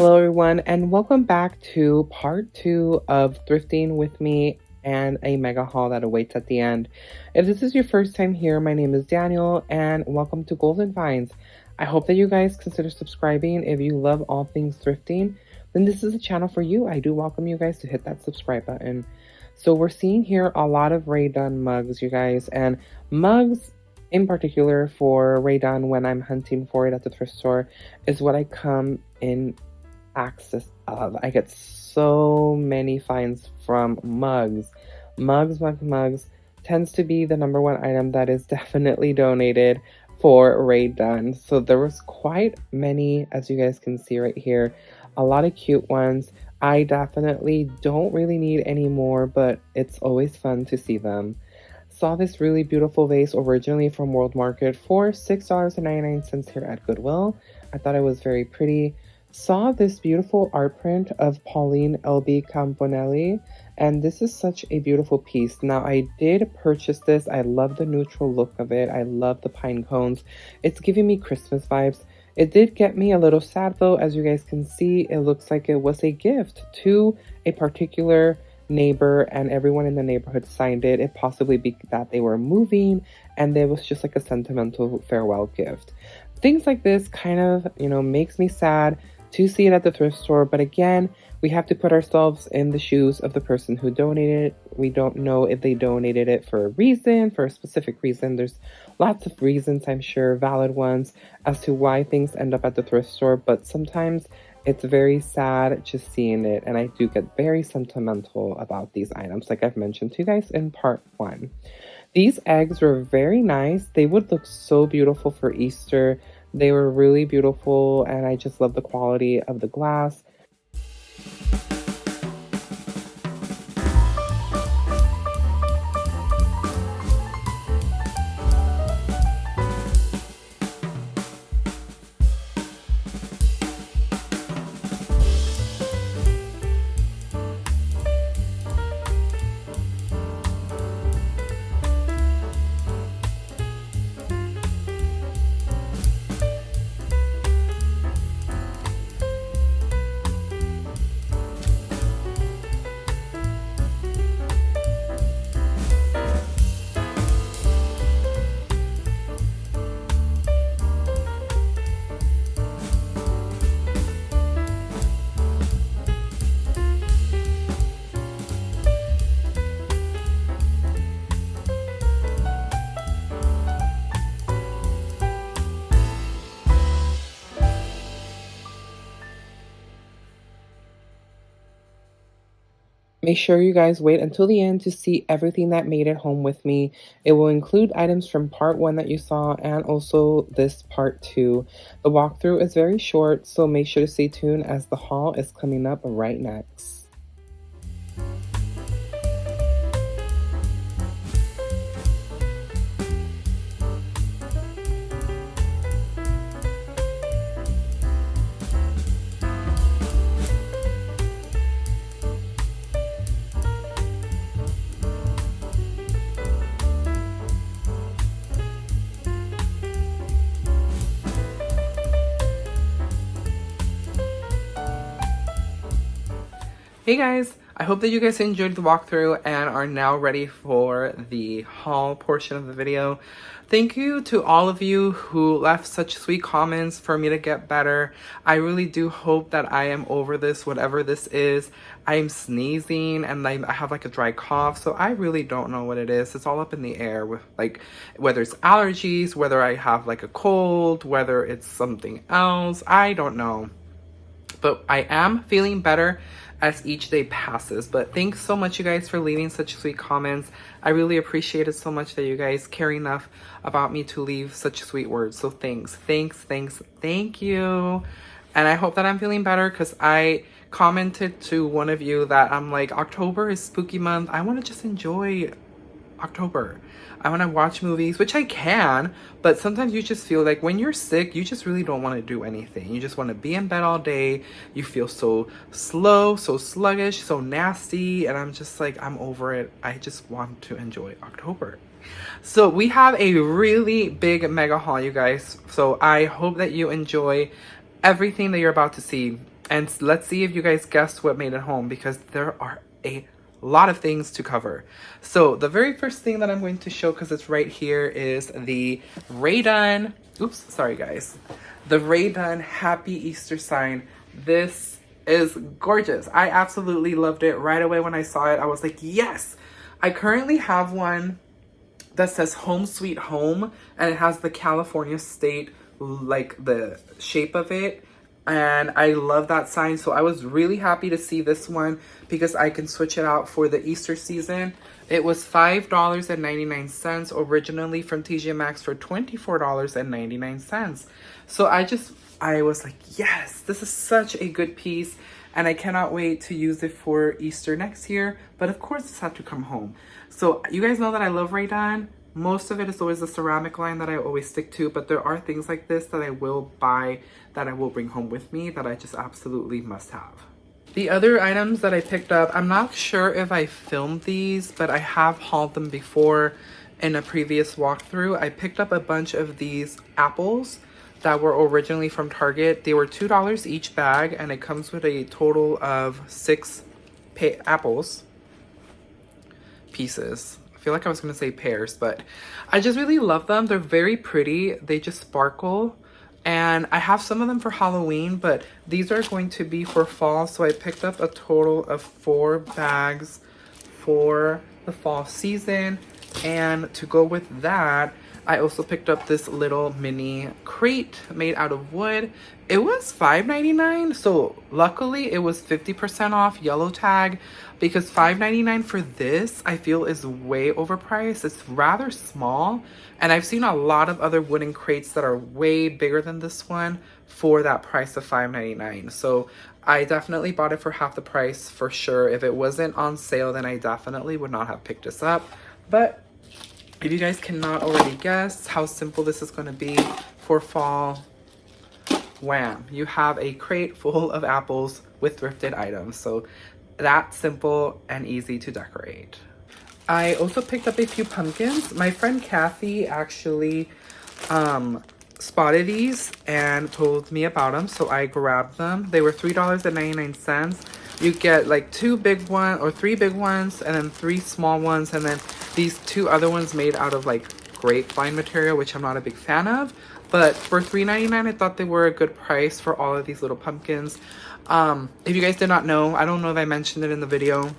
Hello everyone, and welcome back to part 2 of thrifting with me and a mega haul that awaits at the end. If this is your first time here, my name is Daniel and welcome to Golden Finds. I hope that you guys consider subscribing. If you love all things thrifting, then this is a channel for you. I do welcome you guys to hit that subscribe button. So we're seeing here a lot of Rae Dunn mugs, you guys, and mugs in particular for Rae Dunn when I'm hunting for it at the thrift store is what I come in access of. I get so many finds from mugs. Mugs tends to be the number one item that is definitely donated for Rae Dunn. So there was quite many, as you guys can see right here, a lot of cute ones. I definitely don't really need any more, but it's always fun to see them. Saw this really beautiful vase originally from World Market for $6.99 here at Goodwill. I thought it was very pretty. Saw this beautiful art print of Pauline L.B. Campanelli, and this is such a beautiful piece. Now, I did purchase this. I love the neutral look of it. I love the pine cones. It's giving me Christmas vibes. It did get me a little sad though. As you guys can see, it looks like it was a gift to a particular neighbor and everyone in the neighborhood signed it. It possibly be that they were moving and there was just like a sentimental farewell gift. Things like this kind of, makes me sad to see it at the thrift store. But again, we have to put ourselves in the shoes of the person who donated it. We don't know if they donated it for a reason, for a specific reason. There's lots of reasons, I'm sure, valid ones, as to why things end up at the thrift store. But sometimes it's very sad just seeing it. And I do get very sentimental about these items, like I've mentioned to you guys in part 1. These eggs were very nice. They would look so beautiful for Easter. They were really beautiful, and I just love the quality of the glass. Make sure you guys wait until the end to see everything that made it home with me. It will include items from part 1 that you saw and also this part 2. The walkthrough is very short, so make sure to stay tuned as the haul is coming up right next. Hey guys, I hope that you guys enjoyed the walkthrough and are now ready for the haul portion of the video. Thank you to all of you who left such sweet comments for me to get better. I really do hope that I am over this, whatever this is. I am sneezing and I have like a dry cough, so I really don't know what it is. It's all up in the air with like whether it's allergies, whether I have like a cold, whether it's something else. I don't know. But I am feeling better as each day passes. But thanks so much, you guys, for leaving such sweet comments. I really appreciate it so much that you guys care enough about me to leave such sweet words. So thank you. And I hope that I'm feeling better, because I commented to one of you that I'm like, October is spooky month. I want to just enjoy October. I want to watch movies, which I can, but sometimes you just feel like when you're sick, you just really don't want to do anything. You just want to be in bed all day. You feel so slow, so sluggish, so nasty, and I'm just like, I'm over it. I just want to enjoy October. So we have a really big mega haul, you guys. So I hope that you enjoy everything that you're about to see. And let's see if you guys guessed what made it home, because there are a lot of things to cover. So the very first thing that I'm going to show, because it's right here, is the Raydun. Oops, sorry guys. The Raydun Happy Easter sign. This is gorgeous. I absolutely loved it right away when I saw it. I was like, yes! I currently have one that says Home Sweet Home, and it has the California state, like the shape of it. And I love that sign. So I was really happy to see this one because I can switch it out for the Easter season. It was $5.99 originally from TJ Maxx for $24.99. So I was like, yes, this is such a good piece. And I cannot wait to use it for Easter next year. But of course, this had to come home. So you guys know that I love Raydun. Most of it is always the ceramic line that I always stick to, but there are things like this that I will buy, that I will bring home with me, that I just absolutely must have. The other items that I picked up, I'm not sure if I filmed these, but I have hauled them before in a previous walkthrough. I picked up a bunch of these apples that were originally from Target. They were $2 each bag, and it comes with a total of 6 apples pieces. I feel like I was gonna say pears, but I just really love them. They're very pretty. They just sparkle. And I have some of them for Halloween, but these are going to be for fall. So I picked up a total of 4 bags for the fall season. And to go with that, I also picked up this little mini crate made out of wood. It was $5.99, so luckily it was 50% off yellow tag, because $5.99 for this I feel is way overpriced. It's rather small, and I've seen a lot of other wooden crates that are way bigger than this one for that price of $5.99. So I definitely bought it for half the price for sure. If it wasn't on sale, then I definitely would not have picked this up. But if you guys cannot already guess how simple this is going to be for fall, wham, you have a crate full of apples with thrifted items. So that's simple and easy to decorate. I also picked up a few pumpkins. My friend Kathy actually spotted these and told me about them, so I grabbed them. They were $3.99. You get like 2 big ones or 3 big ones, and then 3 small ones, and then these 2 other ones made out of like grapevine material, which I'm not a big fan of. But for $3.99, I thought they were a good price for all of these little pumpkins. If you guys did not know, I don't know if I mentioned it in the video,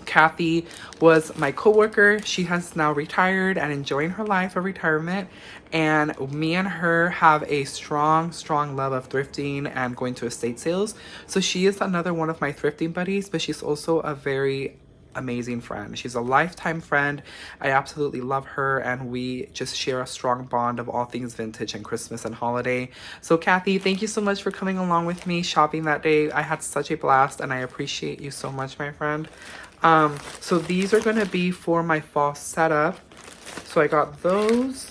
Kathy was my coworker. She has now retired and enjoying her life of retirement. And me and her have a strong love of thrifting and going to estate sales. So she is another one of my thrifting buddies, but she's also a very amazing friend. She's a lifetime friend. I absolutely love her, and we just share a strong bond of all things vintage and Christmas and holiday. So Kathy, thank you so much for coming along with me shopping that day. I had such a blast, and I appreciate you so much, my friend. So these are going to be for my fall setup. So I got those.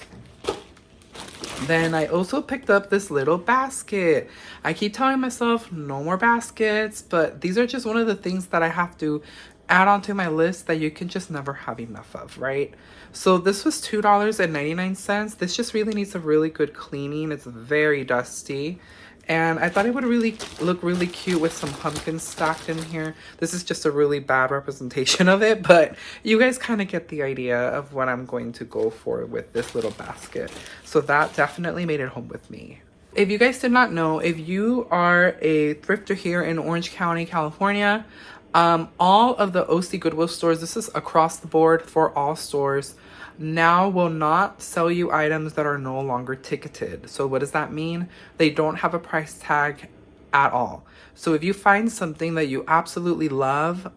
Then I also picked up this little basket. I keep telling myself no more baskets, but these are just one of the things that I have to add onto my list that you can just never have enough of, right? So this was $2.99. This just really needs a really good cleaning. It's very dusty. And I thought it would really look really cute with some pumpkins stacked in here. This is just a really bad representation of it, but you guys kind of get the idea of what I'm going to go for with this little basket. So that definitely made it home with me. If you guys did not know, if you are a thrifter here in Orange County, California, all of the OC Goodwill stores, this is across the board for all stores, now will not sell you items that are no longer ticketed. So what does that mean? They don't have a price tag at all. So if you find something that you absolutely love,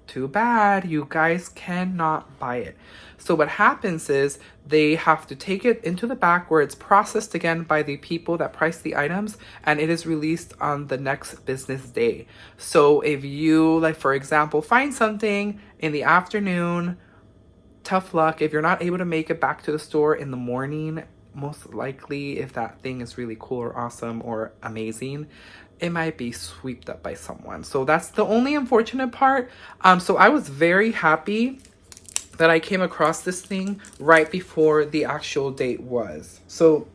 too bad, you guys cannot buy it. So what happens is they have to take it into the back where it's processed again by the people that price the items, and it is released on the next business day. So if you, like for example, find something in the afternoon, tough luck. If you're not able to make it back to the store in the morning, most likely if that thing is really cool or awesome or amazing, it might be swept up by someone. So that's the only unfortunate part. So I was very happy that I came across this thing right before the actual date was. So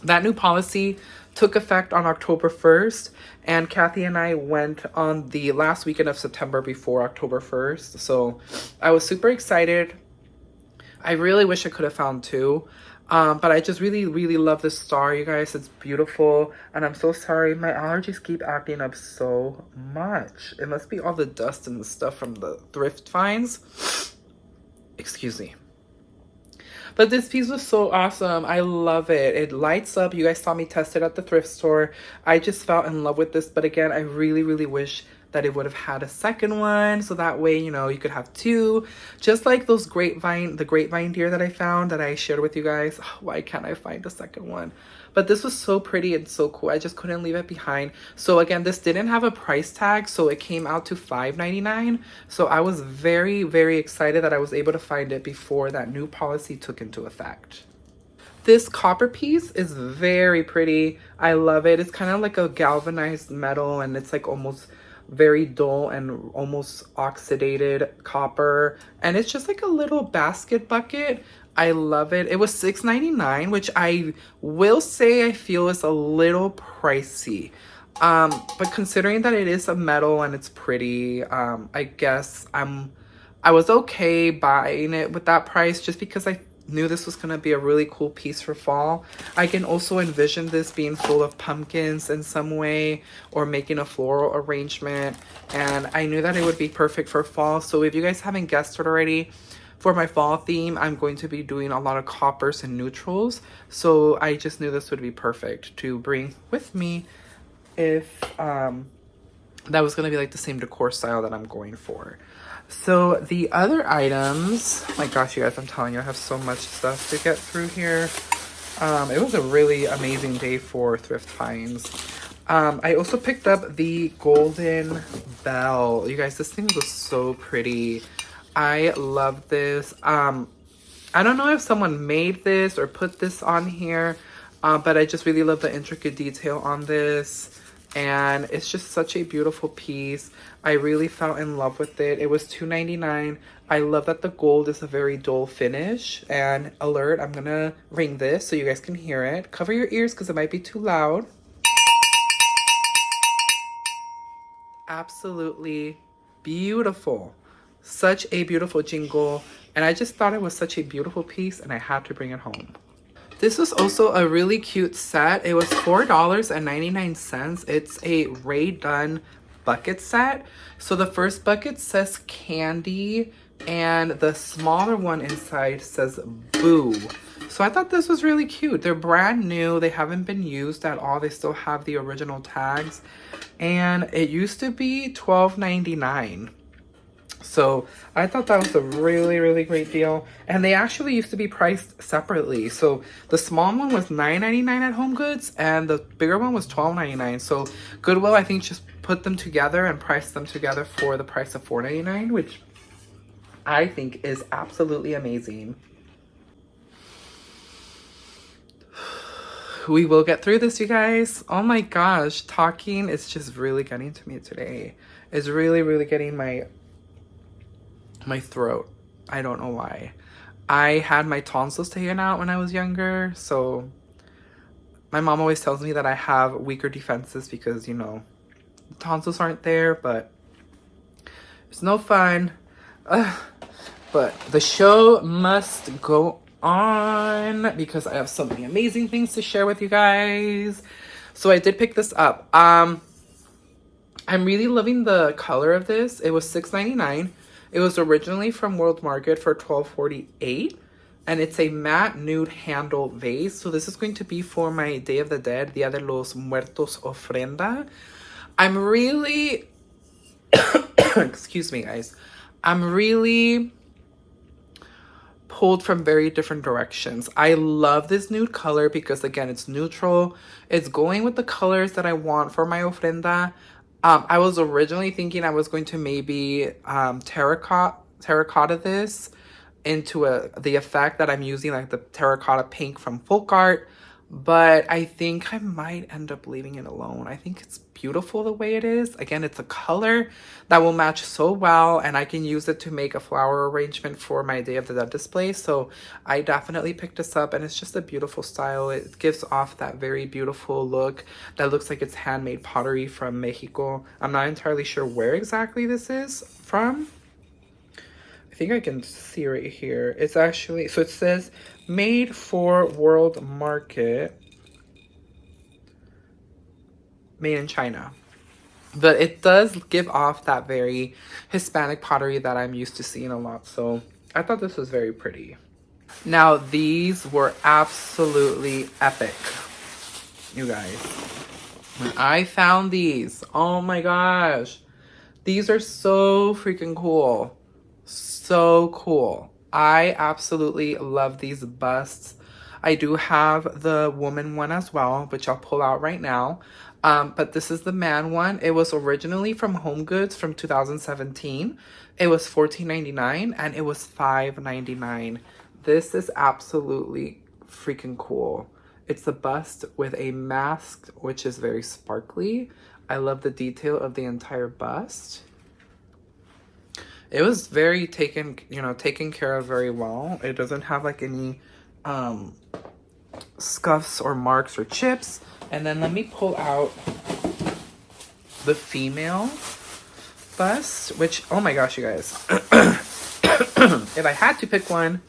That new policy took effect on October 1st, and Kathy and I went on the last weekend of September before October 1st. So I was super excited. I really wish I could have found two. But I just really, really love this star, you guys. It's beautiful. And I'm so sorry. My allergies keep acting up so much. It must be all the dust and the stuff from the thrift finds. Excuse me. But this piece was so awesome. I love it. It lights up. You guys saw me test it at the thrift store. I just fell in love with this. But again, I really, really wish that it would have had a second one. So that way, you know, you could have two. Just like those the grapevine deer that I found that I shared with you guys. Oh, why can't I find a second one? But this was so pretty and so cool. I just couldn't leave it behind. So again, this didn't have a price tag, so it came out to $5.99. So I was very, very excited that I was able to find it before that new policy took into effect. This copper piece is very pretty. I love it. It's kind of like a galvanized metal, and it's like almost very dull and almost oxidated copper. And it's just like a little basket bucket. I love it. It was $6.99, which I will say I feel is a little pricey. But considering that it is a metal and it's pretty, I guess I was okay buying it with that price just because I knew this was going to be a really cool piece for fall. I can also envision this being full of pumpkins in some way or making a floral arrangement. And I knew that it would be perfect for fall. So if you guys haven't guessed it already, for my fall theme, I'm going to be doing a lot of coppers and neutrals. So I just knew this would be perfect to bring with me if that was going to be like the same decor style that I'm going for. So the other items, oh my gosh, you guys, I'm telling you, I have so much stuff to get through here. It was a really amazing day for thrift finds. I also picked up the golden bell. You guys, this thing was so pretty. I love this. I don't know if someone made this or put this on here, but I just really love the intricate detail on this. And it's just such a beautiful piece. I really fell in love with it. It was $2.99. I love that the gold is a very dull finish. And alert, I'm gonna ring this so you guys can hear it. Cover your ears because it might be too loud. Absolutely beautiful. Such a beautiful jingle. And I just thought it was such a beautiful piece and I had to bring it home. This was also a really cute set. It was $4.99. It's a Ray Dunn bucket set. So the first bucket says candy and the smaller one inside says boo. So I thought this was really cute. They're brand new. They haven't been used at all. They still have the original tags. And it used to be $12.99. So I thought that was a really, really great deal. And they actually used to be priced separately. So the small one was $9.99 at Home Goods and the bigger one was $12.99. So Goodwill, I think, just put them together and priced them together for the price of $4.99, which I think is absolutely amazing. We will get through this, you guys. Oh my gosh, talking is just really getting to me today. It's really, really getting my throat. I don't know why. I had my tonsils taken out when I was younger, so my mom always tells me that I have weaker defenses because, you know, the tonsils aren't there, but it's no fun. But the show must go on because I have so many amazing things to share with you guys. So I did pick this up. I'm really loving the color of this. It was $6.99. It was originally from World Market for $12.48, and it's a matte nude handle vase. So this is going to be for my Day of the Dead, Dia de los Muertos ofrenda. I'm really, excuse me, guys. I'm really pulled from very different directions. I love this nude color because, again, it's neutral. It's going with the colors that I want for my ofrenda. I was originally thinking I was going to maybe terracotta this into the effect that I'm using, like the terracotta pink from Folk Art. but I think I might end up leaving it alone. I think it's beautiful the way it is. Again, it's a color that will match so well, and I can use it to make a flower arrangement for my Day of the Dead display. So I definitely picked this up, and it's just a beautiful style. It gives off that very beautiful look that looks like it's handmade pottery from Mexico. I'm not entirely sure where exactly this is from. I think I can see right here. It's actually, so it says made for world market, made in China. But it does give off that very Hispanic pottery that I'm used to seeing a lot. So I thought this was very pretty. Now, these were absolutely epic, you guys. When I found these, oh my gosh. These are so freaking cool. So cool. I absolutely love these busts. I do have the woman one as well, which I'll pull out right now. But this is the man one. It was originally from Home Goods from 2017. It was $14.99 and it was $5.99. This is absolutely freaking cool. It's a bust with a mask, which is very sparkly. I love the detail of the entire bust. It was very taken care of very well. It doesn't have like any scuffs or marks or chips. And then let me pull out the female bust, which, oh my gosh, you guys. If I had to pick one,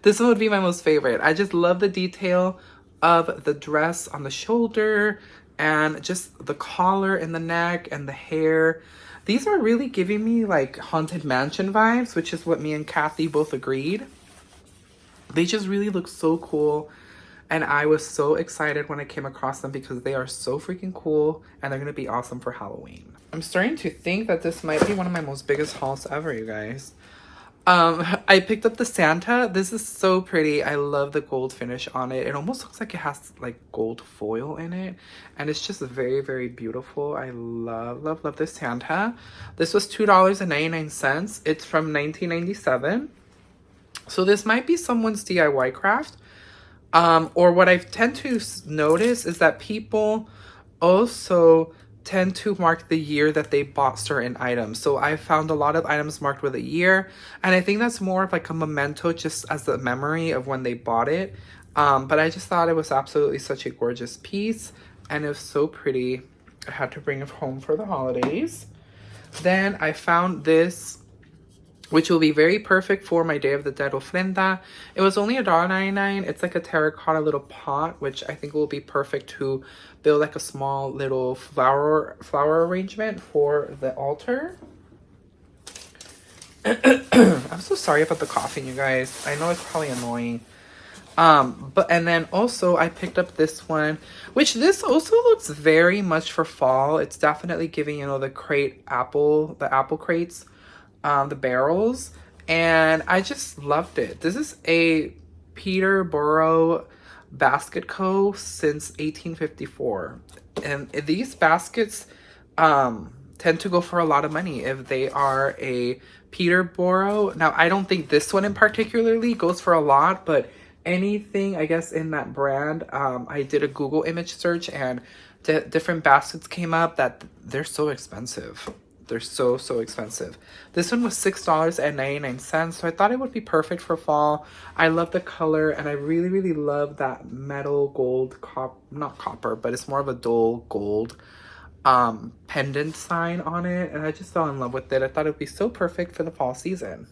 this one would be my most favorite. I just love the detail of the dress on the shoulder and just the collar and the neck and the hair. These are really giving me like Haunted Mansion vibes, which is what me and Kathy both agreed. They just really look so cool. And I was so excited when I came across them because they are so freaking cool and they're going to be awesome for Halloween. I'm starting to think that this might be one of my most biggest hauls ever, you guys. I picked up the Santa. This is so pretty. I love the gold finish on it. It almost looks like it has like gold foil in it. And it's just very, very beautiful. I love, love, love this Santa. This was $2.99. It's from 1997. So this might be someone's DIY craft. Or what I tend to notice is that people also tend to mark the year that they bought certain items. So I found a lot of items marked with a year, and I think that's more of like a memento, just as a memory of when they bought it. But I just thought it was absolutely such a gorgeous piece, and it was so pretty. I had to bring it home for the holidays. Then I found this, which will be very perfect for my Day of the Dead ofrenda. It was only $1.99. It's like a terracotta little pot, which I think will be perfect to build like a small little flower arrangement for the altar. I'm so sorry about the coughing, you guys. I know it's probably annoying. And then also I picked up this one, which this also looks very much for fall. It's definitely giving, the apple crates. The barrels, and I just loved it. This is a Peterborough basket co. since 1854, and these baskets tend to go for a lot of money if they are a Peterborough. Now, I don't think this one in particularly goes for a lot, but anything, I guess, in that brand, I did a Google image search, and different baskets came up that they're so expensive. They're so, so expensive. This one was $6.99, so I thought it would be perfect for fall. I love the color, and I really, really love that metal gold, not copper, but it's more of a dull gold pendant sign on it, and I just fell in love with it. I thought it would be so perfect for the fall season.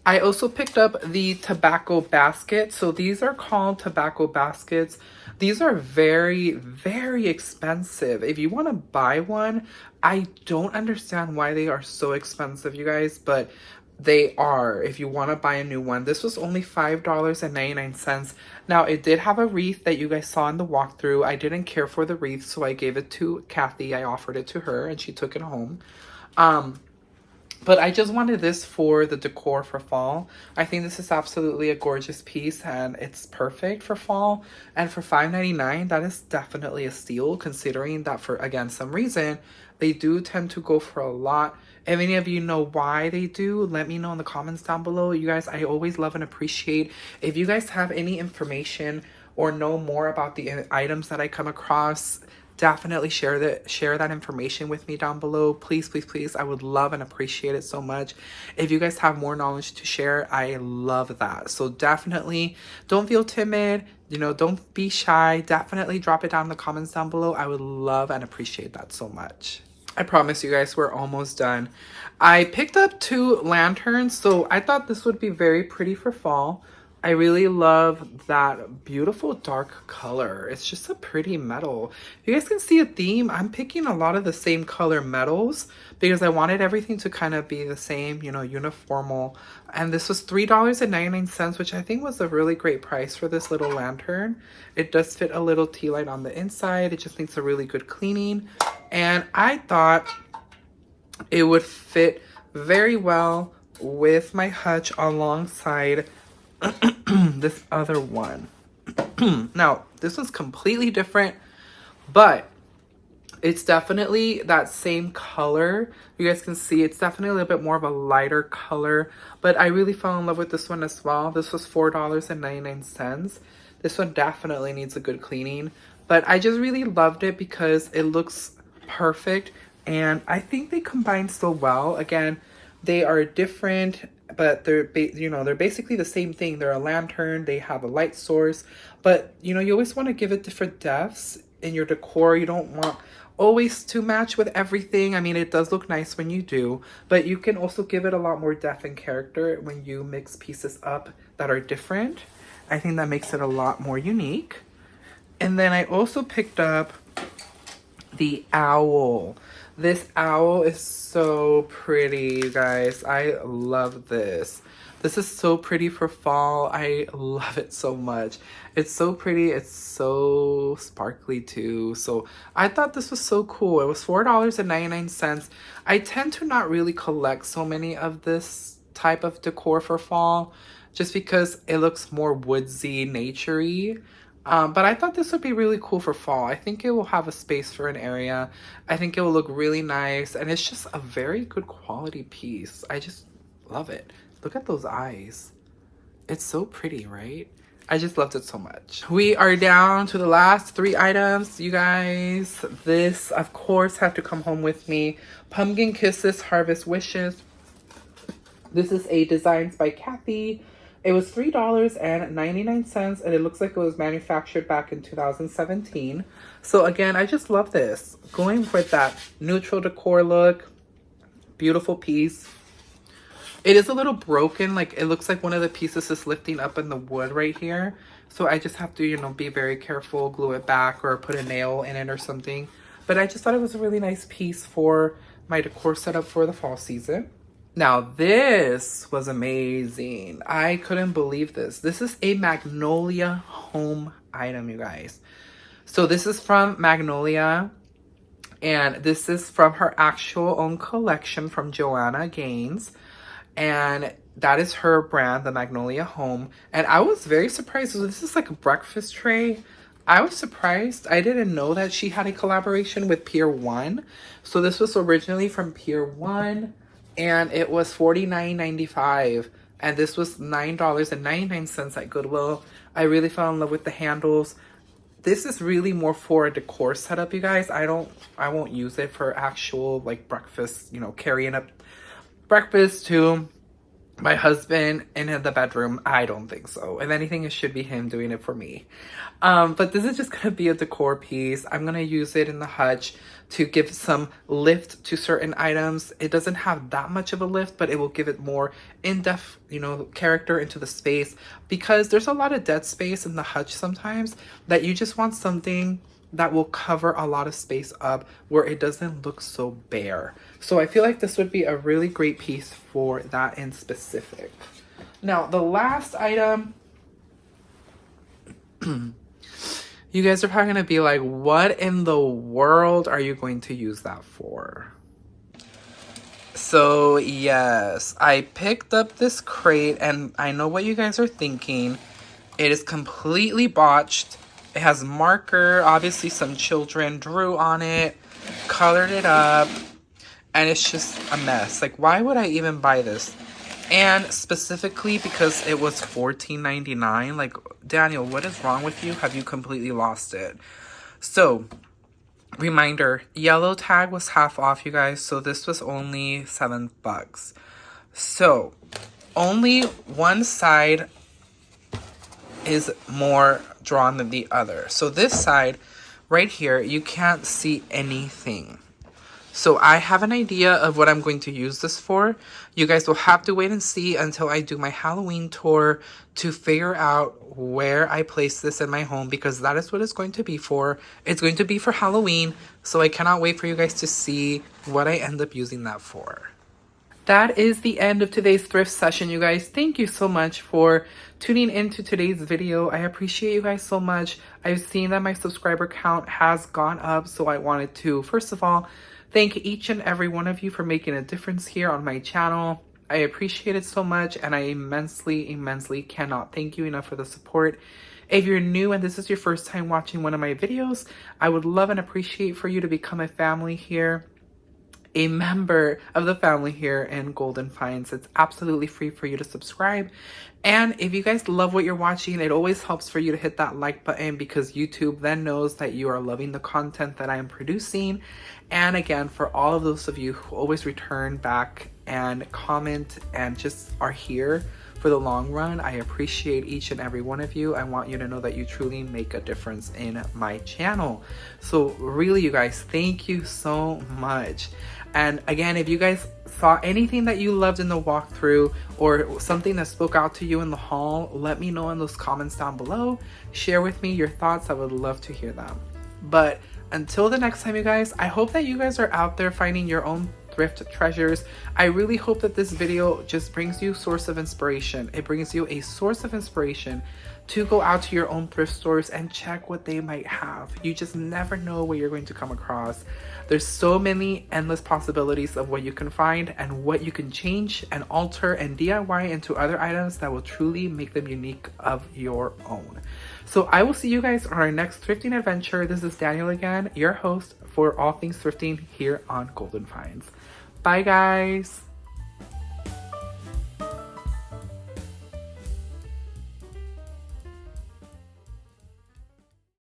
I also picked up the tobacco basket. So these are called tobacco baskets. These are very, very expensive. If you want to buy one, I don't understand why they are so expensive, you guys, but they are if you want to buy a new one. This was only $5.99. Now, it did have a wreath that you guys saw in the walkthrough. I didn't care for the wreath, so I gave it to Kathy. I offered it to her, and she took it home. But I just wanted this for the decor for fall. I think this is absolutely a gorgeous piece, and it's perfect for fall. And for $5.99, that is definitely a steal, considering that for, again, some reason, they do tend to go for a lot. If any of you know why they do, let me know in the comments down below. You guys, I always love and appreciate if you guys have any information or know more about the items that I come across, definitely share that information with me down below. Please, please, please. I would love and appreciate it so much. If you guys have more knowledge to share, I love that. So definitely don't feel timid. You know, don't be shy. Definitely drop it down in the comments down below. I would love and appreciate that so much. I promise you guys, we're almost done. I picked up 2 lanterns, so I thought this would be very pretty for fall. I really love that beautiful dark color. It's just a pretty metal. You guys can see a theme. I'm picking a lot of the same color metals because I wanted everything to kind of be the same, you know, uniformal. And this was $3.99, which I think was a really great price for this little lantern. It does fit a little tea light on the inside. It just needs a really good cleaning. And I thought it would fit very well with my hutch alongside this other one. Now, this was completely different, but it's definitely that same color. You guys can see it's definitely a little bit more of a lighter color, but I really fell in love with this one as well. This was $4.99. This one definitely needs a good cleaning, but I just really loved it because it looks perfect, and I think they combine so well. Again, they are different, but they're basically the same thing. They're a lantern, they have a light source, but you know, you always want to give it different depths in your decor. You don't want always to match with everything. I mean, it does look nice when you do, but you can also give it a lot more depth and character when you mix pieces up that are different. I think that makes it a lot more unique. And then I also picked up the owl. This owl is so pretty, you guys. I love this. This is so pretty for fall. I love it so much. It's so pretty. It's so sparkly too. So I thought this was so cool. It was $4.99. I tend to not really collect so many of this type of decor for fall just because it looks more woodsy, naturey. But I thought this would be really cool for fall. I think it will have a space for an area. I think it will look really nice. And it's just a very good quality piece. I just love it. Look at those eyes. It's so pretty, right? I just loved it so much. We are down to the last 3 items, you guys. This, of course, had to come home with me. Pumpkin Kisses Harvest Wishes. This is a Designs by Kathy. It was $3.99, and it looks like it was manufactured back in 2017. So again, I just love this. Going with that neutral decor look. Beautiful piece. It is a little broken. Like, it looks like one of the pieces is lifting up in the wood right here. So I just have to, you know, be very careful, glue it back or put a nail in it or something. But I just thought it was a really nice piece for my decor setup for the fall season. Now, this was amazing. I couldn't believe this. This is a Magnolia home item, you guys. So this is from Magnolia, and this is from her actual own collection from Joanna Gaines. And that is her brand, the Magnolia Home. And I was very surprised. So this is like a breakfast tray. I was surprised. I didn't know that she had a collaboration with Pier 1. So this was originally from Pier 1. And it was $49.95, and this was $9.99 at Goodwill. I really fell in love with the handles. This is really more for a decor setup, you guys. I won't use it for actual like breakfast, you know, carrying up breakfast to my husband in the bedroom. I don't think so. If anything, it should be him doing it for me. But this is just gonna be a decor piece. I'm gonna use it in the hutch to give some lift to certain items. It doesn't have that much of a lift, but it will give it more in-depth, you know, character into the space, because there's a lot of dead space in the hutch sometimes that you just want something that will cover a lot of space up where it doesn't look so bare. So I feel like this would be a really great piece for that in specific. Now, the last item, you guys are probably gonna be like, what in the world are you going to use that for? So yes, I picked up this crate, and I know what you guys are thinking. It is completely botched. It has marker. Obviously, some children drew on it, colored it up, and it's just a mess. Like, why would I even buy this? And specifically because it was $14.99. Like, Daniel, what is wrong with you? Have you completely lost it? So, reminder, yellow tag was half off, you guys. So this was only $7. So, only one side is more drawn than the other. So this side right here, you can't see anything. So I have an idea of what I'm going to use this for. You guys will have to wait and see until I do my Halloween tour to figure out where I place this in my home, because that is what it's going to be for. It's going to be for Halloween, so I cannot wait for you guys to see what I end up using that for. That is the end of today's thrift session, you guys. Thank you so much for tuning into today's video. I appreciate you guys so much. I've seen that my subscriber count has gone up, so I wanted to, first of all, thank each and every one of you for making a difference here on my channel. I appreciate it so much, and I immensely cannot thank you enough for the support. If you're new and this is your first time watching one of my videos, I would love and appreciate for you to become a family here, a member of the family here in Golden Finds. It's absolutely free for you to subscribe. And if you guys love what you're watching, it always helps for you to hit that like button, because YouTube then knows that you are loving the content that I am producing. And again, for all of those of you who always return back and comment and just are here for the long run, I appreciate each and every one of you. I want you to know that you truly make a difference in my channel. So really, you guys, thank you so much. And again, if you guys saw anything that you loved in the walkthrough or something that spoke out to you in the haul, let me know in those comments down below. Share with me your thoughts. I would love to hear them. But until the next time, you guys, I hope that you guys are out there finding your own thrift treasures. I really hope that this video just brings you a source of inspiration. It brings you a source of inspiration to go out to your own thrift stores and check what they might have. You just never know what you're going to come across. There's so many endless possibilities of what you can find and what you can change and alter and DIY into other items that will truly make them unique of your own. So I will see you guys on our next thrifting adventure. This is Daniel again, your host for all things thrifting here on Golden Finds. Bye guys.